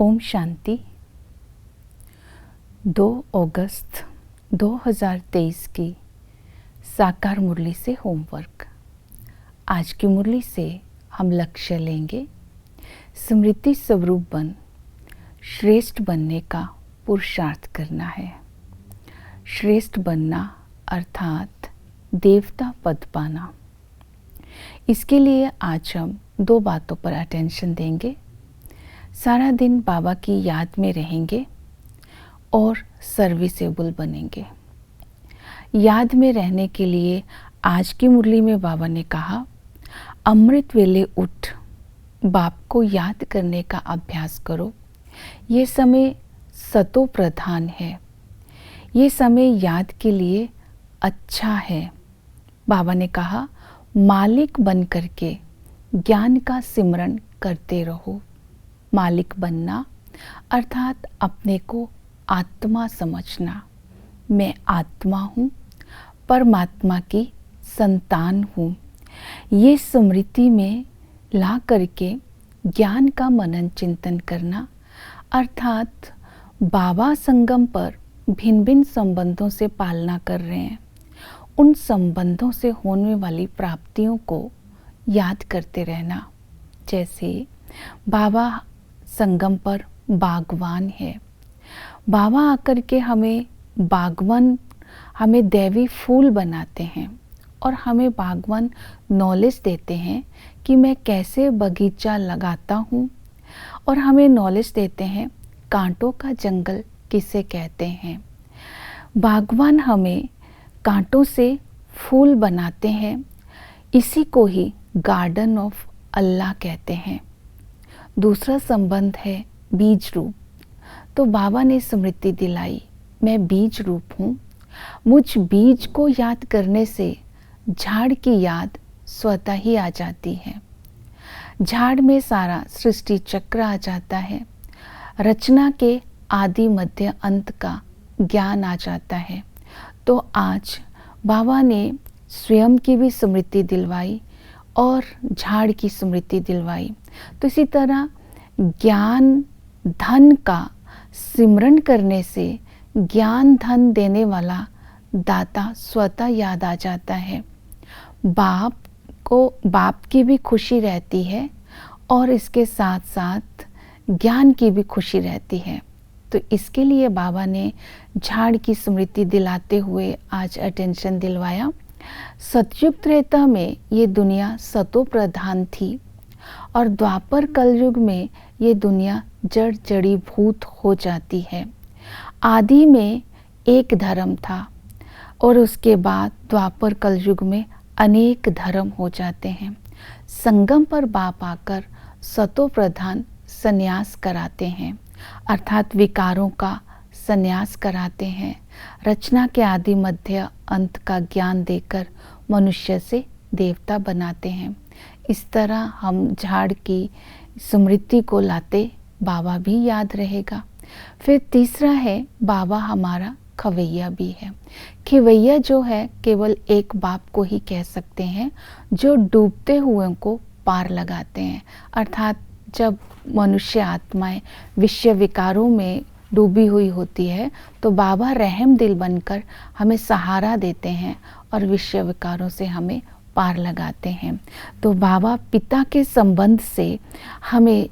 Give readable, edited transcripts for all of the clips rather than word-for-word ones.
ओम शांति। 2 अगस्त 2023 की साकार मुरली से होमवर्क। आज की मुरली से हम लक्ष्य लेंगे स्मृति स्वरूप बन श्रेष्ठ बनने का पुरुषार्थ करना है। श्रेष्ठ बनना अर्थात देवता पद पाना। इसके लिए आज हम 2 बातों पर अटेंशन देंगे। सारा दिन बाबा की याद में रहेंगे और सर्विसेबल बनेंगे। याद में रहने के लिए आज की मुरली में बाबा ने कहा, अमृत वेले उठ बाप को याद करने का अभ्यास करो। ये समय सतो प्रधान है। ये समय याद के लिए अच्छा है। बाबा ने कहा, मालिक बन करके ज्ञान का सिमरन करते रहो। मालिक बनना अर्थात अपने को आत्मा समझना। मैं आत्मा हूँ, परमात्मा की संतान हूँ। ये स्मृति में ला करके ज्ञान का मनन चिंतन करना अर्थात बाबा संगम पर भिन्न भिन्न संबंधों से पालना कर रहे हैं। उन संबंधों से होने वाली प्राप्तियों को याद करते रहना। जैसे बाबा संगम पर बागवान है। बाबा आकर के हमें बागवान, हमें दैवी फूल बनाते हैं और हमें बागवान नॉलेज देते हैं कि मैं कैसे बगीचा लगाता हूँ, और हमें नॉलेज देते हैं कांटों का जंगल किसे कहते हैं। बागवान हमें कांटों से फूल बनाते हैं। इसी को ही गार्डन ऑफ अल्लाह कहते हैं। दूसरा संबंध है बीज रूप। तो बाबा ने स्मृति दिलाई, मैं बीज रूप हूँ। मुझ बीज को याद करने से झाड़ की याद स्वतः ही आ जाती है। झाड़ में सारा सृष्टि चक्र आ जाता है। रचना के आदि मध्य अंत का ज्ञान आ जाता है। तो आज बाबा ने स्वयं की भी स्मृति दिलवाई और झाड़ की स्मृति दिलवाई। तो इसी तरह ज्ञान धन का सिमरन करने से ज्ञान धन देने वाला दाता स्वतः याद आ जाता है। बाप की भी खुशी रहती है और इसके साथ साथ ज्ञान की भी खुशी रहती है। तो इसके लिए बाबा ने झाड़ की स्मृति दिलाते हुए आज अटेंशन दिलवाया। सतयुग त्रेता में ये दुनिया सतो प्रधान थी और द्वापर कलयुग में ये दुनिया जड़ जड़ीभूत हो जाती है। आदि में एक धर्म था और उसके बाद द्वापर कलयुग में अनेक धर्म हो जाते हैं। संगम पर बाप आकर सतो प्रधान संन्यास कराते हैं अर्थात विकारों का संन्यास कराते हैं। रचना के आदि मध्य अंत का ज्ञान देकर मनुष्य से देवता बनाते हैं। इस तरह हम झाड़ की स्मृति को लाते बाबा भी याद रहेगा। फिर तीसरा है, बाबा हमारा खवैया भी है। खवैया जो है केवल एक बाप को ही कह सकते हैं, जो डूबते हुए को पार लगाते हैं। अर्थात जब मनुष्य आत्माएं विषय विकारों में डूबी हुई होती है तो बाबा रहम दिल बनकर हमें सहारा देते हैं और विषय विकारों से हमें पार लगाते हैं। तो बाबा पिता के संबंध से हमें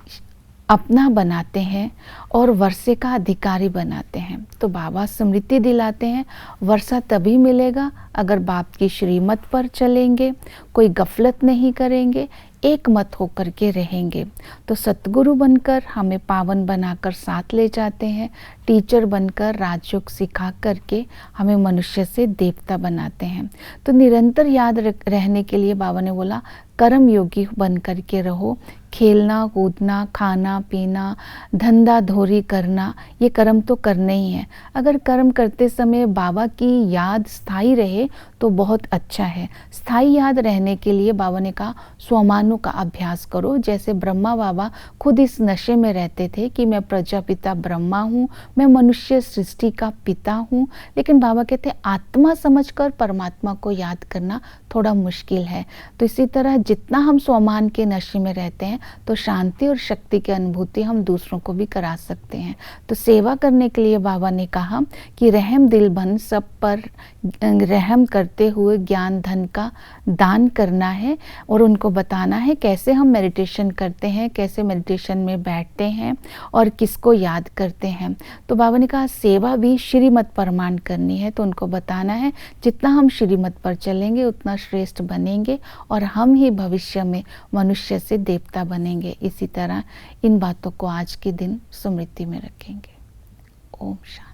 अपना बनाते हैं और वर्षे का अधिकारी बनाते हैं। तो बाबा स्मृति दिलाते हैं, वर्षा तभी मिलेगा अगर बाप की श्रीमत पर चलेंगे, कोई गफलत नहीं करेंगे, एक मत होकर के रहेंगे। तो सतगुरु बनकर हमें पावन बनाकर साथ ले जाते हैं। टीचर बनकर राजयोग सिखा करके हमें मनुष्य से देवता बनाते हैं। तो निरंतर याद रहने के लिए बाबा ने बोला, कर्म योगी बन करके रहो। खेलना कूदना, खाना पीना, धंधा धोरी करना, ये कर्म तो करने ही है। अगर कर्म करते समय बाबा की याद स्थायी रहे तो बहुत अच्छा है। स्थायी याद रहने के लिए बाबा ने कहा, स्वमानु का अभ्यास करो। जैसे ब्रह्मा बाबा खुद इस नशे में रहते थे कि मैं प्रजापिता ब्रह्मा हूँ, मैं मनुष्य सृष्टि का पिता हूँ। लेकिन बाबा कहते आत्मा समझकर परमात्मा को याद करना थोड़ा मुश्किल है। तो इसी तरह जितना हम स्वमान के नशे में रहते हैं तो शांति और शक्ति की अनुभूति हम दूसरों को भी करा सकते हैं। तो सेवा करने के लिए बाबा ने कहा कि रहम दिल बन सब पर रहम करते हुए ज्ञान धन का दान करना है और उनको बताना है कैसे हम मेडिटेशन करते हैं, कैसे मेडिटेशन में बैठते हैं और किसको याद करते हैं। तो बाबा ने कहा सेवा भी श्रीमत परमाण करनी है, तो उनको बताना है जितना हम श्रीमत पर चलेंगे उतना श्रेष्ठ बनेंगे और हम ही भविष्य में मनुष्य से देवता बनेंगे। इसी तरह इन बातों को आज के दिन स्मृति में रखेंगे। ओम शांति।